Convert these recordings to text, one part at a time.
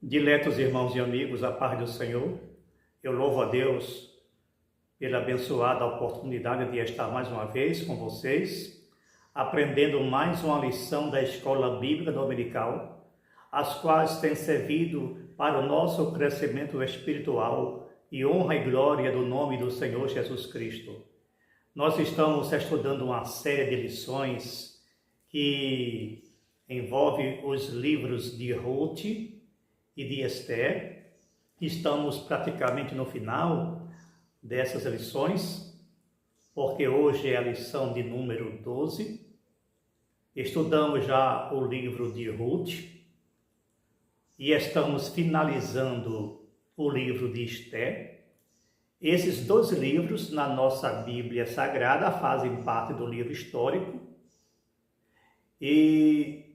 Diletos irmãos e amigos, a paz do Senhor, eu louvo a Deus pela abençoada oportunidade de estar mais uma vez com vocês, aprendendo mais uma lição da Escola Bíblica Dominical, as quais têm servido para o nosso crescimento espiritual e honra e glória do nome do Senhor Jesus Cristo. Nós estamos estudando uma série de lições que envolve os livros de Ruth e de Esther. Estamos praticamente no final dessas lições, porque hoje é a lição de número 12. Estudamos já o livro de Ruth e estamos finalizando o livro de Esther. Esses dois livros na nossa Bíblia Sagrada fazem parte do livro histórico e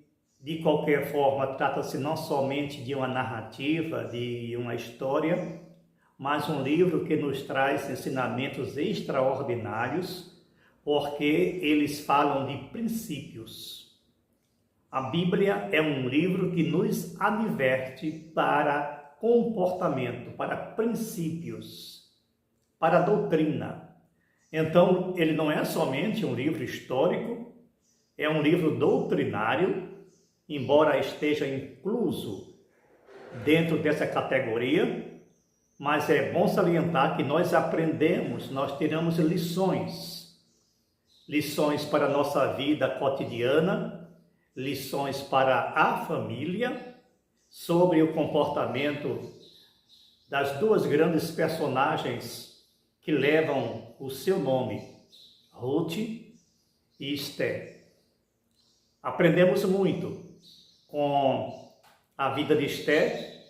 de qualquer forma, trata-se não somente de uma narrativa, de uma história, mas um livro que nos traz ensinamentos extraordinários, porque eles falam de princípios. A Bíblia é um livro que nos adverte para comportamento, para princípios, para doutrina. Então, ele não é somente um livro histórico, é um livro doutrinário, embora esteja incluso dentro dessa categoria, mas é bom salientar que nós aprendemos, nós tiramos lições para a nossa vida cotidiana, lições para a família, sobre o comportamento das duas grandes personagens que levam o seu nome, Ruth e Esther. Aprendemos muito com a vida de Esther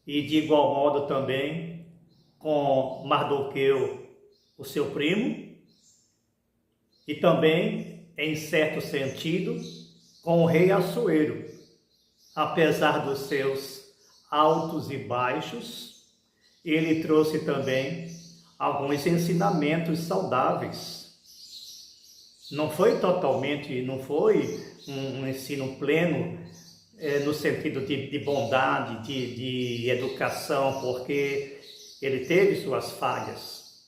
e de igual modo também com Mardoqueu, o seu primo, e também, em certo sentido, com o rei Assuero. Apesar dos seus altos e baixos, ele trouxe também alguns ensinamentos saudáveis. Não foi um ensino pleno no sentido de bondade, de educação, porque ele teve suas falhas.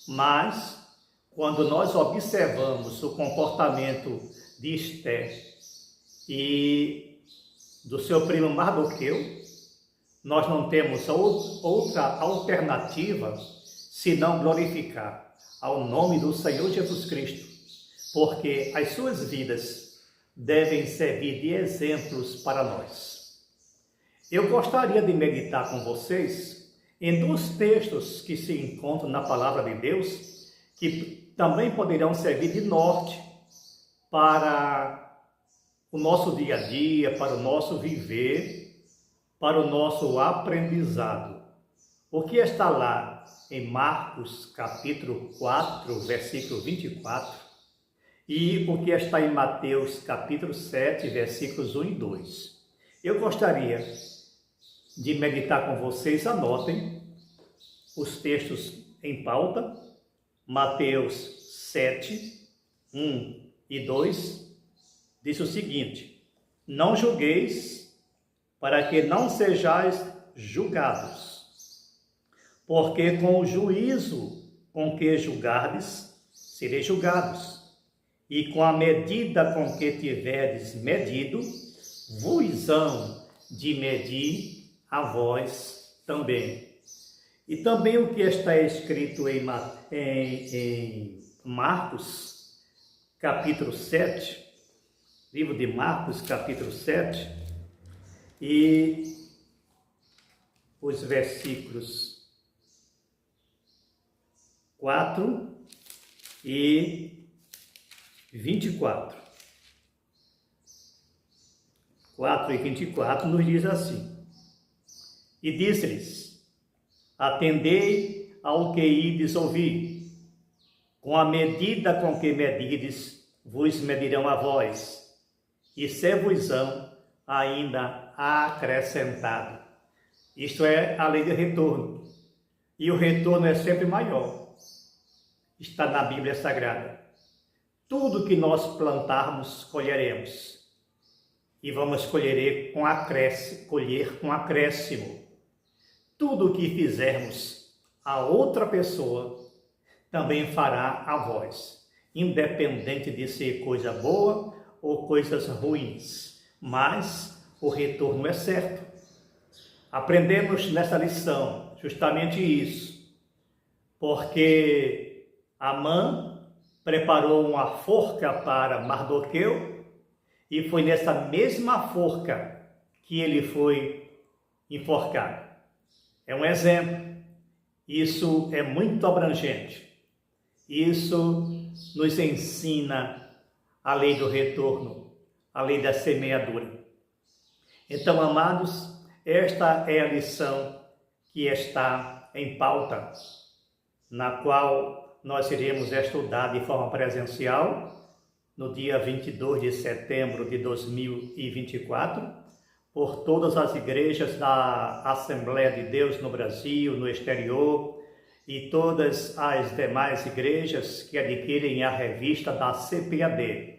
Mas, quando nós observamos o comportamento de Esther e do seu primo Mardoqueu, nós não temos outra alternativa senão glorificar ao nome do Senhor Jesus Cristo, porque as suas vidas devem servir de exemplos para nós. Eu gostaria de meditar com vocês em dois textos que se encontram na Palavra de Deus, que também poderão servir de norte para o nosso dia a dia, para o nosso viver, para o nosso aprendizado. O que está lá em Marcos capítulo 4, versículo 24, e o que está em Mateus capítulo 7, versículos 1 e 2. Eu gostaria de meditar com vocês, anotem os textos em pauta. Mateus 7, 1 e 2, diz o seguinte: não julgueis para que não sejais julgados, porque com o juízo com que julgardes, sereis julgados. E com a medida com que tiverdes medido, vos hão de medir a vós também. E também o que está escrito em Marcos, capítulo 7, livro de Marcos, capítulo 7, e os versículos 4 e 24. 4 e 24 nos diz assim: e disse-lhes: atendei ao que ides ouvir, com a medida com que medides, vos medirão a vós, e ser-vos-ão ainda acrescentado. Isto é a lei de retorno, e o retorno é sempre maior. Está na Bíblia Sagrada. Tudo que nós plantarmos, colheremos. e vamos colher com acréscimo. Tudo o que fizermos a outra pessoa também fará a vós, independente de ser coisa boa ou coisas ruins, mas o retorno é certo. Aprendemos nessa lição justamente isso, porque Amã preparou uma forca para Mardoqueu e foi nessa mesma forca que ele foi enforcado. É um exemplo. Isso é muito abrangente. Isso nos ensina a lei do retorno, a lei da semeadura. Então, amados, esta é a lição que está em pauta, na qual nós iremos estudar de forma presencial no dia 22 de setembro de 2024, por todas as igrejas da Assembleia de Deus no Brasil, no exterior, e todas as demais igrejas que adquirem a revista da CPAD.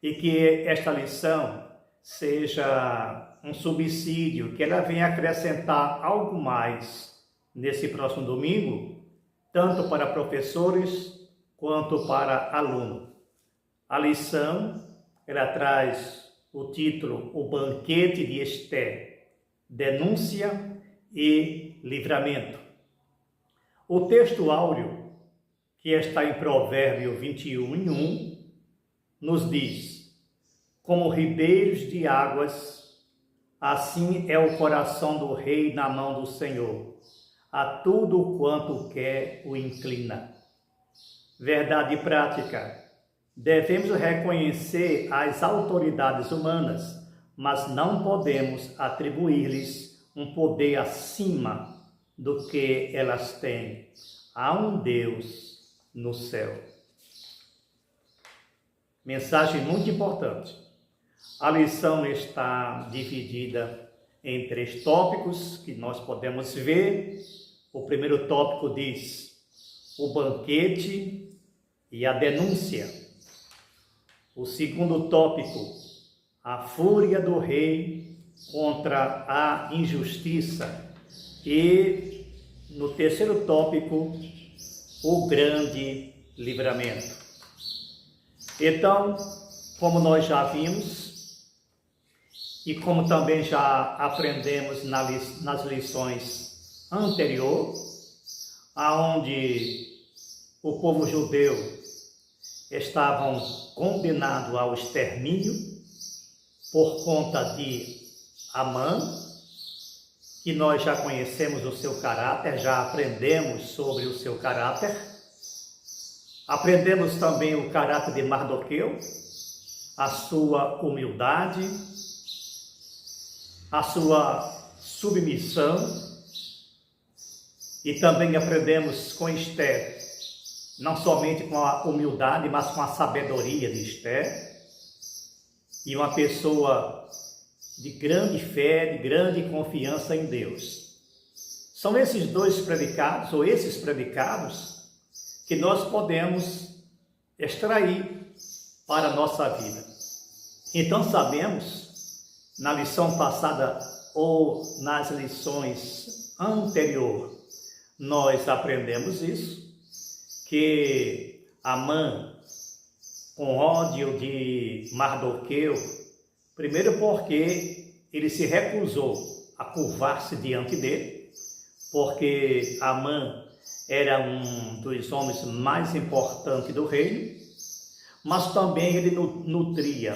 E que esta lição seja um subsídio, que ela venha acrescentar algo mais nesse próximo domingo, tanto para professores quanto para alunos. A lição, ela traz o título O Banquete de Esther, Denúncia e Livramento. O texto áureo, que está em Provérbio 21:1, nos diz: como ribeiros de águas, assim é o coração do rei na mão do Senhor, a tudo quanto quer o inclina. Verdade prática. Devemos reconhecer as autoridades humanas, mas não podemos atribuir-lhes um poder acima do que elas têm. Há um Deus no céu. Mensagem muito importante. A lição está dividida em 3 tópicos que nós podemos ver. O primeiro tópico diz o banquete e a denúncia. O segundo tópico, a fúria do rei contra a injustiça. E no terceiro tópico, o grande livramento. Então, como nós já vimos e como também já aprendemos nas lições anteriores, aonde o povo judeu estavam condenados ao extermínio por conta de Amã, que nós já conhecemos o seu caráter, já aprendemos sobre o seu caráter. Aprendemos também o caráter de Mardoqueu, a sua humildade, a sua submissão, e também aprendemos com Esther, não somente com a humildade, mas com a sabedoria de Esther, e uma pessoa de grande fé, de grande confiança em Deus. São esses dois predicados, ou esses predicados, que nós podemos extrair para a nossa vida. Então sabemos, na lição passada ou nas lições anteriores, nós aprendemos isso, que Amã, com ódio de Mardoqueu, primeiro porque ele se recusou a curvar-se diante dele, porque Amã era um dos homens mais importantes do reino, mas também ele nutria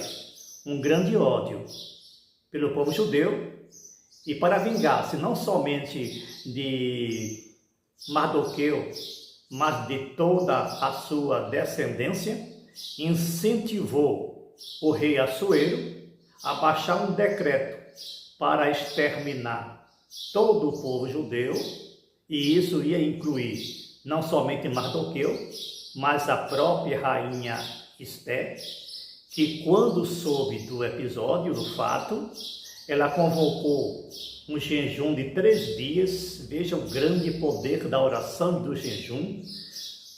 um grande ódio pelo povo judeu, e para vingar-se não somente de Mardoqueu, mas de toda a sua descendência, incentivou o rei Assuero a baixar um decreto para exterminar todo o povo judeu, e isso ia incluir não somente Mardoqueu, mas a própria rainha Esther, que quando soube do episódio, do fato, ela convocou um jejum de 3 dias, veja o grande poder da oração e do jejum,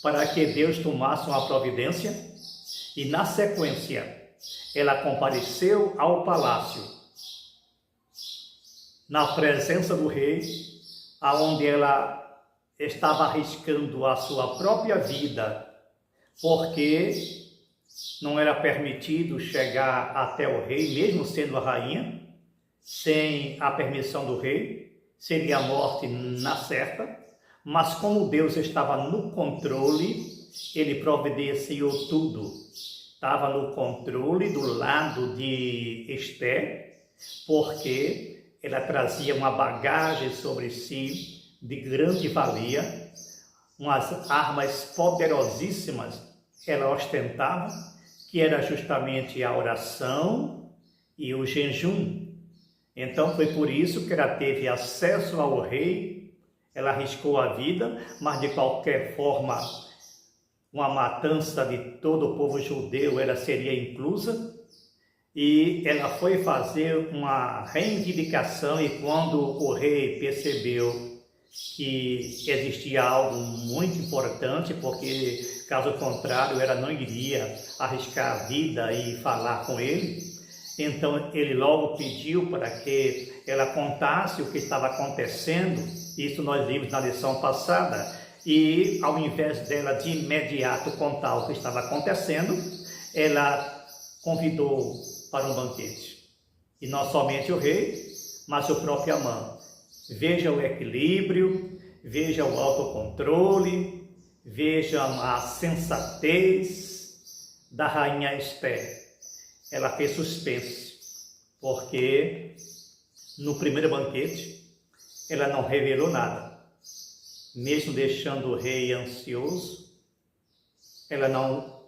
para que Deus tomasse uma providência, e na sequência ela compareceu ao palácio, na presença do rei, aonde ela estava arriscando a sua própria vida, porque não era permitido chegar até o rei, mesmo sendo a rainha, sem a permissão do rei, seria a morte na certa, mas como Deus estava no controle, ele providenciou tudo. Estava no controle do lado de Esther, porque ela trazia uma bagagem sobre si de grande valia, umas armas poderosíssimas ela ostentava, que era justamente a oração e o jejum. Então foi por isso que ela teve acesso ao rei, ela arriscou a vida, mas de qualquer forma uma matança de todo o povo judeu ela seria inclusa, e ela foi fazer uma reivindicação, e quando o rei percebeu que existia algo muito importante, porque caso contrário ela não iria arriscar a vida e falar com ele, então ele logo pediu para que ela contasse o que estava acontecendo. Isso nós vimos na lição passada, e ao invés dela de imediato contar o que estava acontecendo, ela convidou para um banquete, e não somente o rei, mas o próprio Amã. Veja o equilíbrio, veja o autocontrole, veja a sensatez da rainha Esther. Ela fez suspense, porque no primeiro banquete ela não revelou nada. Mesmo deixando o rei ansioso, ela não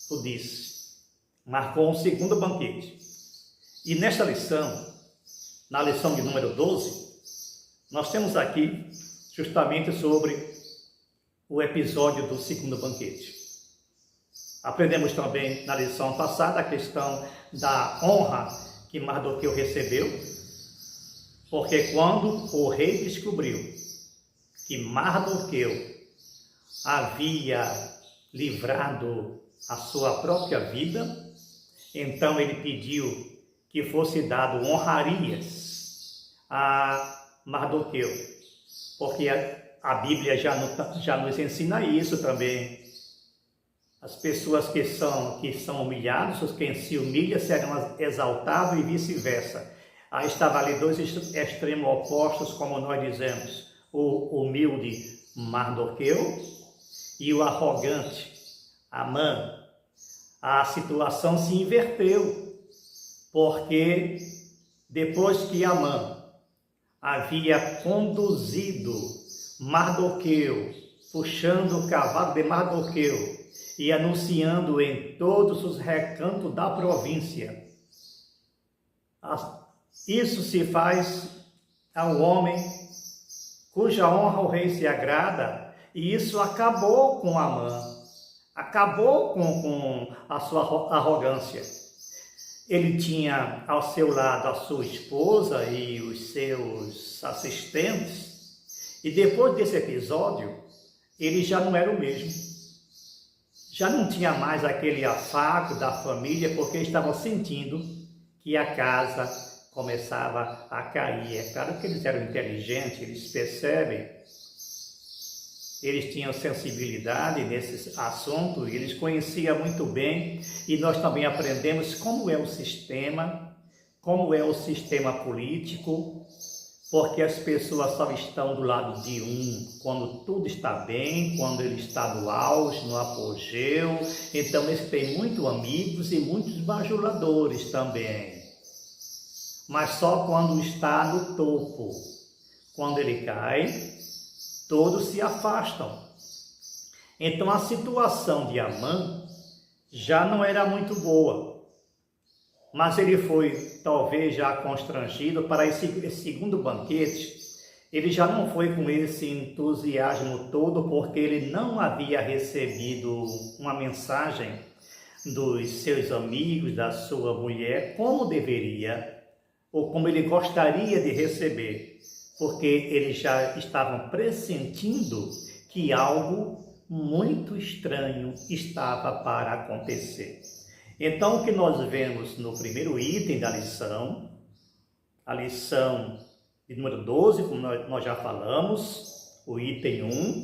o disse. Marcou um segundo banquete. E nesta lição, na lição de número 12, nós temos aqui justamente sobre o episódio do segundo banquete. Aprendemos também na lição passada a questão da honra que Mardoqueu recebeu, porque quando o rei descobriu que Mardoqueu havia livrado a sua própria vida, então ele pediu que fosse dado honrarias a Mardoqueu, porque a Bíblia já nos ensina isso também. As pessoas que são humilhadas, quem se humilha serão exaltados e vice-versa. Aí estavam ali dois extremos opostos, como nós dizemos, o humilde Mardoqueu e o arrogante Amã. A situação se inverteu, porque depois que Amã havia conduzido Mardoqueu, puxando o cavalo de Mardoqueu e anunciando em todos os recantos da província. Isso se faz ao homem cuja honra o rei se agrada, e isso acabou com Amã, acabou com a sua arrogância. Ele tinha ao seu lado a sua esposa e os seus assistentes, e depois desse episódio, ele já não era o mesmo. Já não tinha mais aquele afago da família, porque estavam sentindo que a casa começava a cair. É claro que eles eram inteligentes, eles percebem, eles tinham sensibilidade nesse assunto, eles conheciam muito bem, e nós também aprendemos como é o sistema político, porque as pessoas só estão do lado de um quando tudo está bem, quando ele está no auge, no apogeu. Então eles têm muitos amigos e muitos bajuladores também. Mas só quando está no topo. Quando ele cai, todos se afastam. Então a situação de Amã já não era muito boa. Mas ele foi, talvez, já constrangido para esse segundo banquete. Ele já não foi com esse entusiasmo todo, porque ele não havia recebido uma mensagem dos seus amigos, da sua mulher, como deveria, ou como ele gostaria de receber, porque eles já estavam pressentindo que algo muito estranho estava para acontecer. Então, o que nós vemos no primeiro item da lição, a lição de número 12, como nós já falamos, o item 1,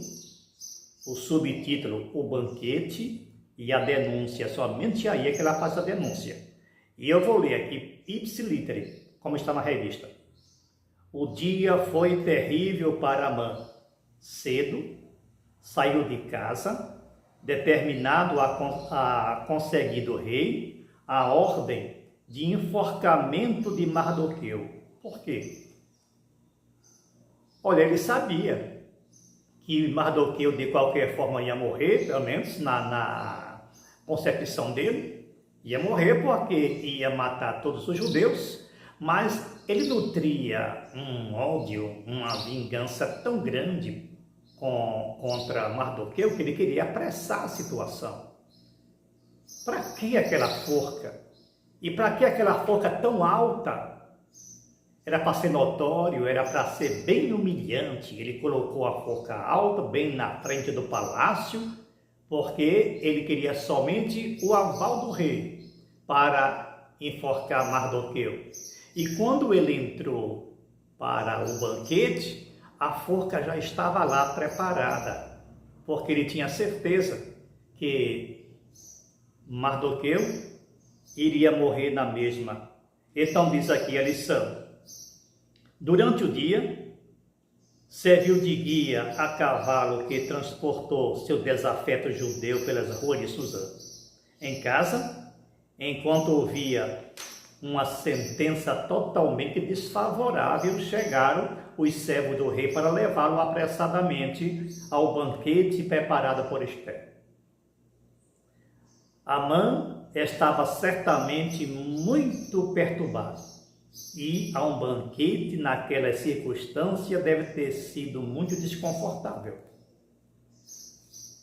o subtítulo, o banquete, e a denúncia, somente aí é que ela faz a denúncia. E eu vou ler aqui, ipsiliter, como está na revista. O dia foi terrível para Amã. Cedo, saiu de casa, determinado a conseguir do rei a ordem de enforcamento de Mardoqueu. Por quê? Olha, ele sabia que Mardoqueu de qualquer forma ia morrer, pelo menos na concepção dele, ia morrer porque ia matar todos os judeus, mas ele nutria um ódio, uma vingança tão grande contra Mardoqueu que ele queria apressar a situação. Para que aquela forca? E para que aquela forca tão alta? Era para ser notório, era para ser bem humilhante. Ele colocou a forca alta, bem na frente do palácio, porque ele queria somente o aval do rei para enforcar Mardoqueu. E quando ele entrou para o banquete, a forca já estava lá preparada, porque ele tinha certeza que Mardoqueu iria morrer na mesma. Então diz aqui a lição. Durante o dia, serviu de guia a cavalo que transportou seu desafeto judeu pelas ruas de Suzã. Em casa, enquanto ouvia uma sentença totalmente desfavorável, chegaram os servos do rei para levá-lo apressadamente ao banquete preparado por Esther. Amã estava certamente muito perturbado. E a um banquete naquela circunstância deve ter sido muito desconfortável.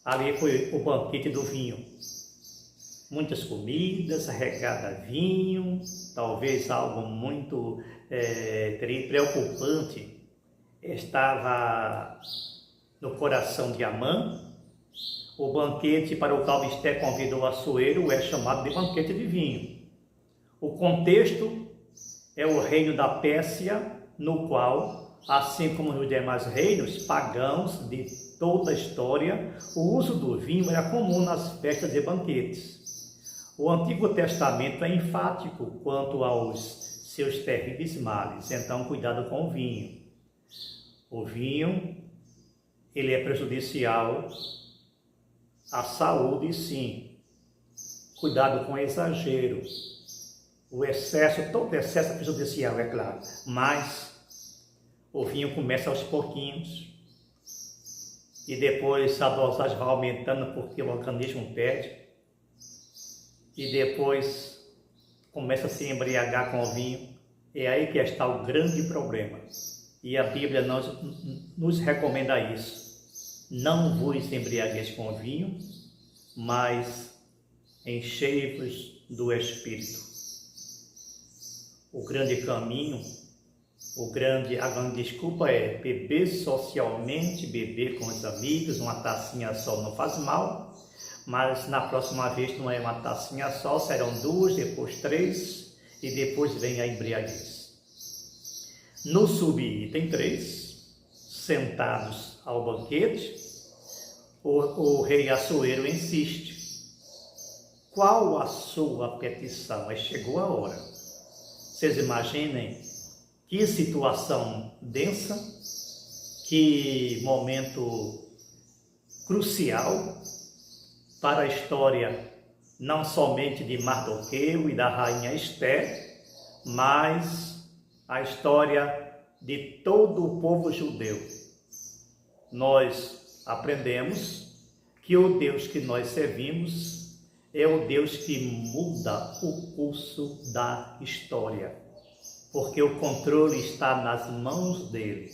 Ali foi o banquete do vinho. Muitas comidas, regada a vinho, talvez algo muito preocupante estava no coração de Amã. O banquete para o qual Esther convidou Assuero é chamado de banquete de vinho. O contexto é o reino da Pérsia, no qual, assim como nos demais reinos pagãos de toda a história, o uso do vinho era comum nas festas e banquetes. O Antigo Testamento é enfático quanto aos seus terríveis males, então cuidado com o vinho. O vinho, ele é prejudicial à saúde, sim. Cuidado com o exagero. O excesso, todo excesso é prejudicial, é claro, mas o vinho começa aos pouquinhos e depois a dosagem vai aumentando porque o organismo pede e depois começa a se embriagar com o vinho. É aí que está o grande problema e a Bíblia nos recomenda isso. Não vos embriagueis com o vinho, mas enchei-vos do Espírito. O grande caminho, a grande desculpa é beber socialmente, beber com os amigos, uma tacinha só não faz mal, mas na próxima vez não é uma tacinha só, serão 2, depois 3 e depois vem a embriaguez. No subitem 3, sentados ao banquete, o rei Assuero insiste. Qual a sua petição? Aí chegou a hora. Vocês imaginem que situação densa, que momento crucial para a história, não somente de Mardoqueu e da rainha Esther, mas a história de todo o povo judeu. Nós aprendemos que o Deus que nós servimos é o Deus que muda o curso da história, porque o controle está nas mãos dele.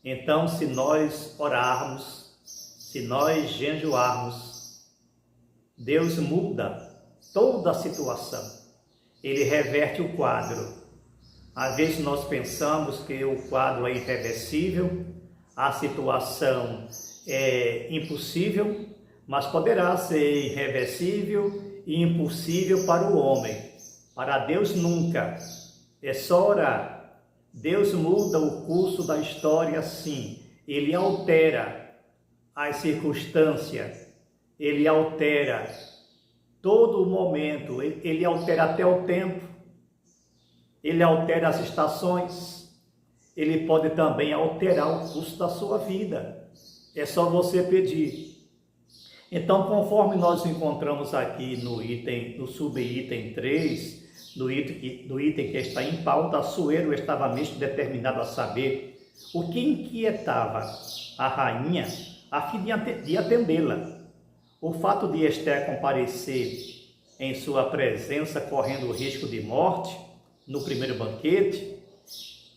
Então, se nós orarmos, se nós jejuarmos, Deus muda toda a situação. Ele reverte o quadro. Às vezes nós pensamos que o quadro é irreversível, a situação é impossível, mas poderá ser irreversível e impossível para o homem. Para Deus nunca. É só orar. Deus muda o curso da história sim. Ele altera as circunstâncias. Ele altera todo o momento. Ele altera até o tempo. Ele altera as estações. Ele pode também alterar o curso da sua vida. É só você pedir. Então, conforme nós encontramos aqui no subitem 3, no item que está em pauta, Assuero estava mesmo determinado a saber o que inquietava a rainha a fim de atendê-la. O fato de Esther comparecer em sua presença correndo o risco de morte no primeiro banquete,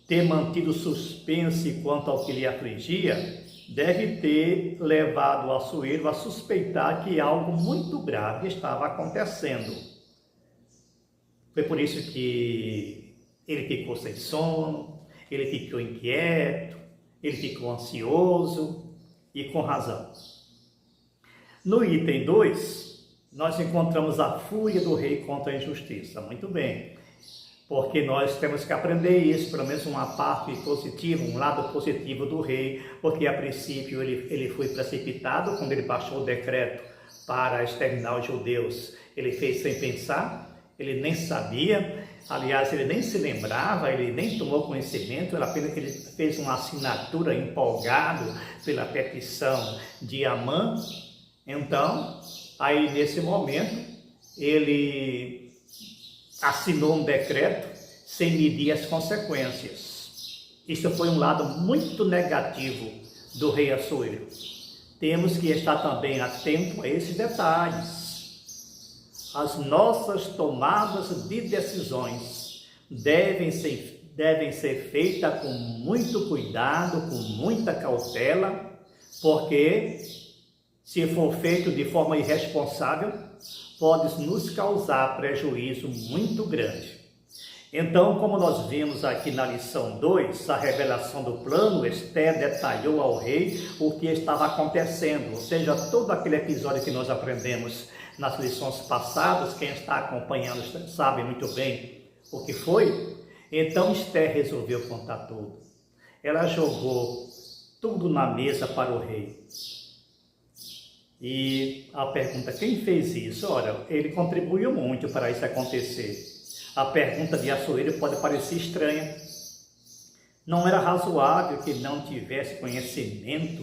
ter mantido suspense quanto ao que lhe afligia, deve ter levado o Assuero a suspeitar que algo muito grave estava acontecendo. Foi por isso que ele ficou sem sono, ele ficou inquieto, ele ficou ansioso e com razão. No item 2, nós encontramos a fúria do rei contra a injustiça. Muito bem. Porque nós temos que aprender isso, pelo menos uma parte positiva, um lado positivo do rei, porque a princípio ele foi precipitado quando ele baixou o decreto para exterminar os judeus. Ele fez sem pensar, ele nem sabia, aliás, ele nem se lembrava, ele nem tomou conhecimento, apenas ele fez uma assinatura empolgado pela petição de Amã. Então, aí nesse momento, ele assinou um decreto sem medir as consequências. Isso foi um lado muito negativo do rei Assuero. Temos que estar também atento a esses detalhes. As nossas tomadas de decisões devem ser feitas com muito cuidado, com muita cautela, porque se for feito de forma irresponsável, pode nos causar prejuízo muito grande. Então, como nós vimos aqui na lição 2, a revelação do plano, Esther detalhou ao rei o que estava acontecendo, ou seja, todo aquele episódio que nós aprendemos nas lições passadas, quem está acompanhando sabe muito bem o que foi. Então, Esther resolveu contar tudo. Ela jogou tudo na mesa para o rei. E a pergunta, quem fez isso? Ora, ele contribuiu muito para isso acontecer. A pergunta de Assuero pode parecer estranha. Não era razoável que não tivesse conhecimento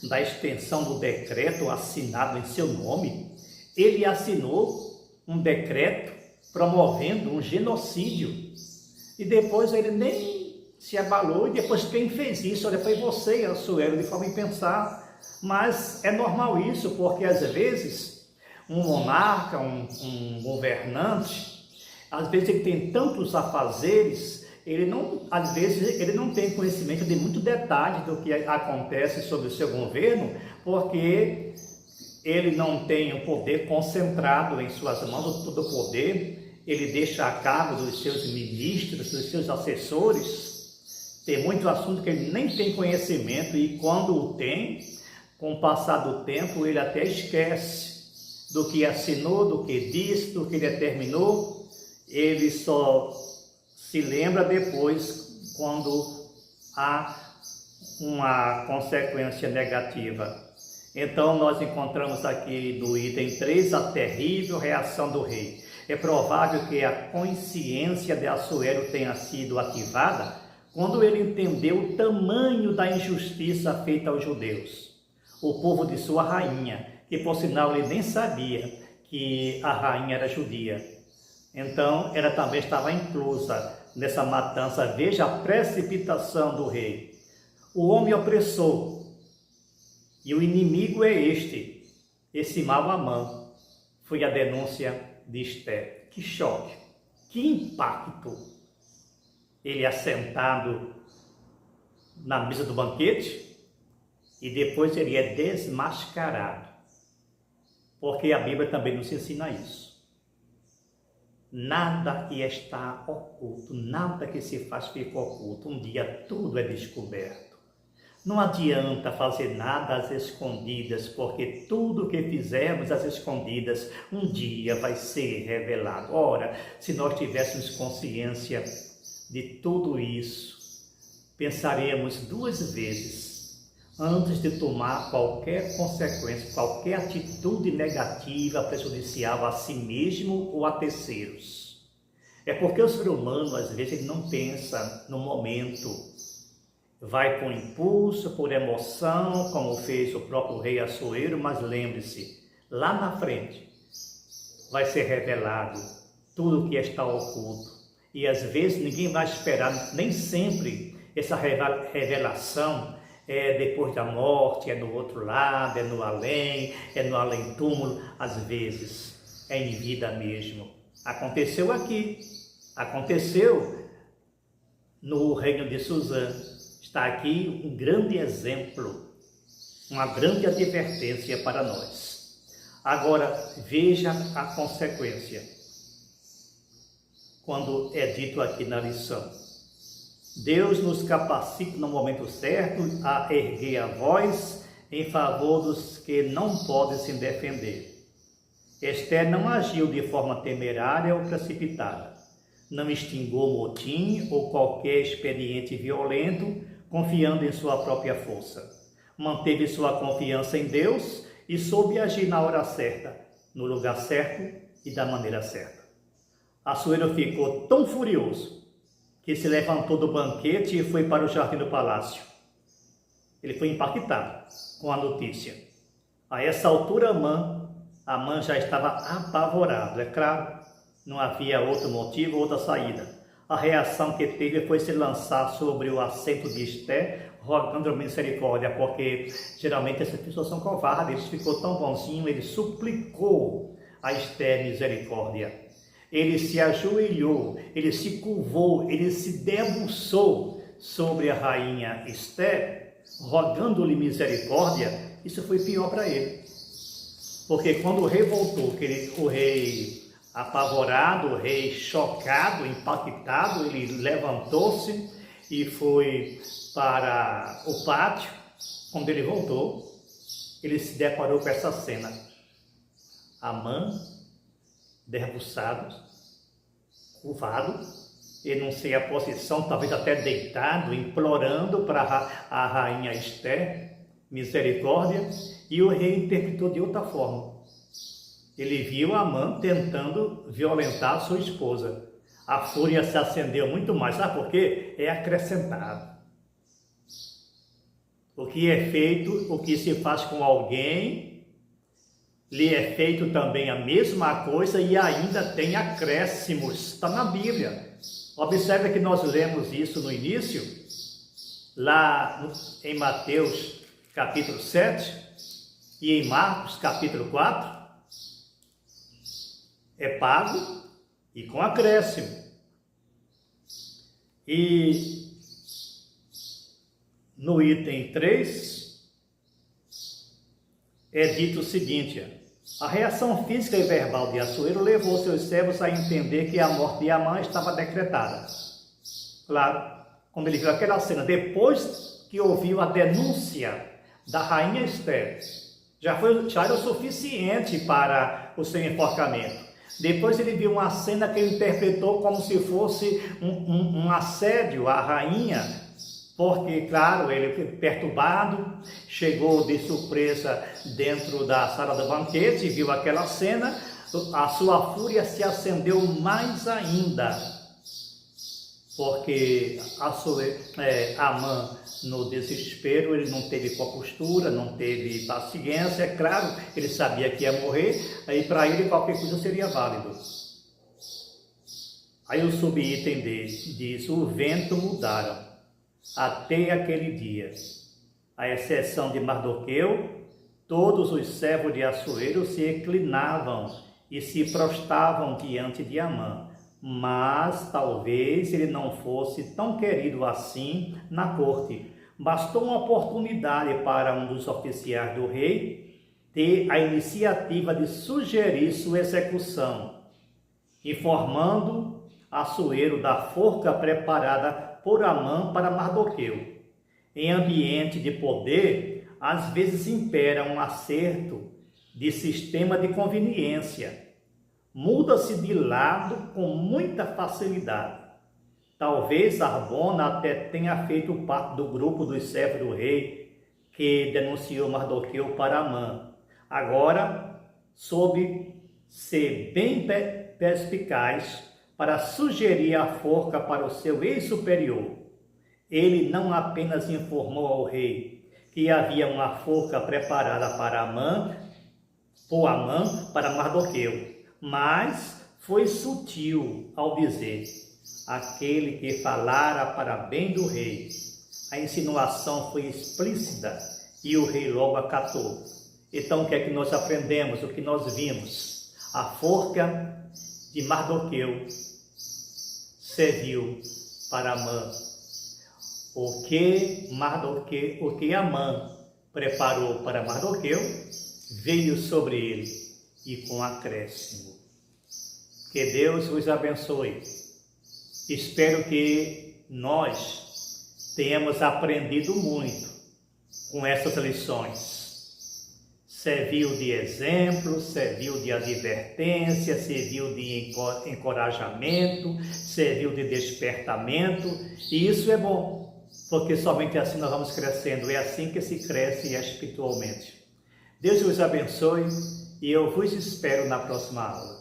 da extensão do decreto assinado em seu nome? Ele assinou um decreto promovendo um genocídio. E depois ele nem se abalou. E depois quem fez isso? Olha, foi você, Assuero, de forma impensar. Mas é normal isso, porque às vezes um monarca, um governante, às vezes ele tem tantos afazeres, às vezes ele não tem conhecimento de muito detalhe do que acontece sobre o seu governo, porque ele não tem o poder concentrado em suas mãos, todo o poder ele deixa a cargo dos seus ministros, dos seus assessores. Tem muito assunto que ele nem tem conhecimento e quando o tem, com o passar do tempo, ele até esquece do que assinou, do que disse, do que determinou. Ele só se lembra depois quando há uma consequência negativa. Então, nós encontramos aqui no item 3 a terrível reação do rei. É provável que a consciência de Assuero tenha sido ativada quando ele entendeu o tamanho da injustiça feita aos judeus, o povo de sua rainha, que por sinal ele nem sabia que a rainha era judia. Então, ela também estava inclusa nessa matança. Veja a precipitação do rei. O homem opressor, e o inimigo é esse mau Amã. Foi a denúncia de Esther. Que choque, que impacto. Ele assentado na mesa do banquete, e depois ele é desmascarado, porque a Bíblia também nos ensina isso. Nada que está oculto, nada que se faz fica oculto. Um dia tudo é descoberto. Não adianta fazer nada às escondidas, porque tudo que fizermos às escondidas um dia vai ser revelado. Ora, se nós tivéssemos consciência de tudo isso, pensaremos 2 vezes antes de tomar qualquer consequência, qualquer atitude negativa prejudicial a si mesmo ou a terceiros. É porque o ser humano, às vezes, ele não pensa no momento, vai por impulso, por emoção, como fez o próprio rei Assuero, mas lembre-se, lá na frente vai ser revelado tudo o que está oculto. E às vezes ninguém vai esperar, nem sempre essa revelação é depois da morte, é no outro lado, é no além-túmulo, às vezes é em vida mesmo. Aconteceu aqui, aconteceu no reino de Suzã. Está aqui um grande exemplo, uma grande advertência para nós. Agora, veja a consequência, quando é dito aqui na lição. Deus nos capacita no momento certo a erguer a voz em favor dos que não podem se defender. Esther não agiu de forma temerária ou precipitada. Não extinguiu motim ou qualquer expediente violento, confiando em sua própria força. Manteve sua confiança em Deus e soube agir na hora certa, no lugar certo e da maneira certa. Assuero ficou tão furioso que se levantou do banquete e foi para o jardim do palácio. Ele foi impactado com a notícia. A essa altura, Amã já estava apavorado. É claro, não havia outro motivo, outra saída. A reação que teve foi se lançar sobre o assento de Esther, rogando misericórdia, porque geralmente essas pessoas são covardes. Ele ficou tão bonzinho, ele suplicou a Esther misericórdia. Ele se ajoelhou, ele se curvou, ele se debruçou sobre a rainha Esther, rogando-lhe misericórdia. Isso foi pior para ele, porque quando o rei voltou, o rei apavorado, o rei chocado, impactado, ele levantou-se e foi para o pátio. Quando ele voltou, ele se deparou com essa cena. Amã, derruçado, curvado, eu não sei a posição, talvez até deitado, implorando para a rainha Esther misericórdia, e o rei interpretou de outra forma. Ele viu Amã tentando violentar sua esposa. A fúria se acendeu muito mais. Sabe por quê? É acrescentado. O que é feito, o que se faz com alguém, lhe é feito também a mesma coisa e ainda tem acréscimos. Está na Bíblia. Observe que nós lemos isso no início, lá em Mateus capítulo 7 e em Marcos capítulo 4. É pago e com acréscimo. E no item 3 é dito o seguinte: a reação física e verbal de Assuero levou seus servos a entender que a morte de Amã estava decretada. Claro, quando ele viu aquela cena, depois que ouviu a denúncia da rainha Esther, já era o suficiente para o seu enforcamento. Depois ele viu uma cena que ele interpretou como se fosse um assédio à rainha, porque, claro, ele perturbado, chegou de surpresa dentro da sala do banquete, viu aquela cena, a sua fúria se acendeu mais ainda, porque Amã, no desespero, ele não teve compostura, não teve paciência. É claro, ele sabia que ia morrer, aí para ele qualquer coisa seria válido. Aí o subitem diz: o vento mudaram até aquele dia. À exceção de Mardoqueu, todos os servos de Assuero se inclinavam e se prostravam diante de Amã. Mas talvez ele não fosse tão querido assim na corte. Bastou uma oportunidade para um dos oficiais do rei ter a iniciativa de sugerir sua execução, informando Assuero da forca preparada por Amã para Mardoqueu. em ambiente de poder, às vezes impera um acerto de sistema de conveniência. Muda-se de lado com muita facilidade. Talvez Arbona até tenha feito parte do grupo dos servos do rei que denunciou Mardoqueu para Amã. Agora, soube ser bem perspicaz para sugerir a forca para o seu ex-superior. Ele não apenas informou ao rei que havia uma forca preparada para Amã, para Mardoqueu, mas foi sutil ao dizer: aquele que falara para bem do rei. A insinuação foi explícita e o rei logo acatou. Então, o que é que nós aprendemos? O que nós vimos? A forca de Mardoqueu serviu para Amã. O que Amã preparou para Mardoqueu veio sobre ele e com acréscimo. Que Deus vos abençoe. Espero que nós tenhamos aprendido muito com essas lições. Serviu de exemplo, serviu de advertência, serviu de encorajamento, serviu de despertamento, e isso é bom, porque somente assim nós vamos crescendo, é assim que se cresce espiritualmente. Deus vos abençoe e eu vos espero na próxima aula.